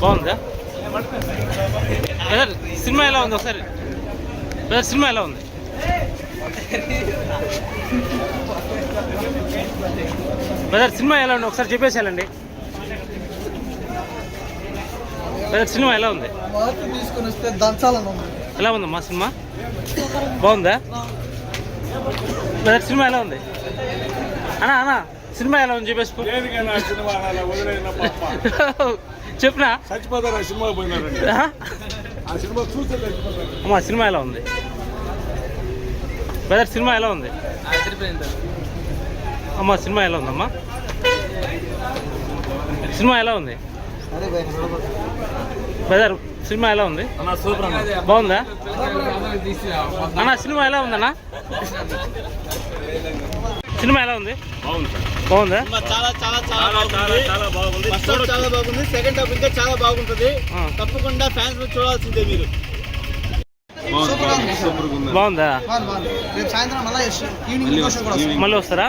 బాగుందా brother? Cinema ఎలా ఉంది ఒకసారి బ్రదర్? సినిమా ఎలా ఉంది? బ్రదర్ సినిమా ఎలా ఉంది ఒకసారి చెప్పేసేయాలండి. బ్రదర్ సినిమా ఎలా ఉంది? ఎలా ఉందమ్మా సినిమా? బాగుందా బ్రదర్? సినిమా ఎలా ఉంది అన్నా? అన్నా సినిమా ఎలా ఉంది చెప్పేసి చెప్పినా అమ్మా. సినిమా ఎలా ఉంది బ్రదర్? సినిమా ఎలా ఉంది అమ్మా? సినిమా ఎలా ఉందమ్మా? సినిమా ఎలా ఉంది బ్రదర్? సినిమా ఎలా ఉంది? బాగుందా అన్నా? సినిమా ఎలా ఉందన్నా? సినిమా ఎలా ఉంది? బాగుందా? చాలా చాలా చాలా చాలా బాగుంది. ఫస్ట్ హాఫ్ చాలా బాగుంది, సెకండ్ హాఫ్ ఇంకా చాలా బాగుంటుంది. తప్పకుండా ఫ్యాన్స్ చూడాల్సిందే మీరు. బాగుందా? సాయంత్రం మళ్ళీ వస్తారా?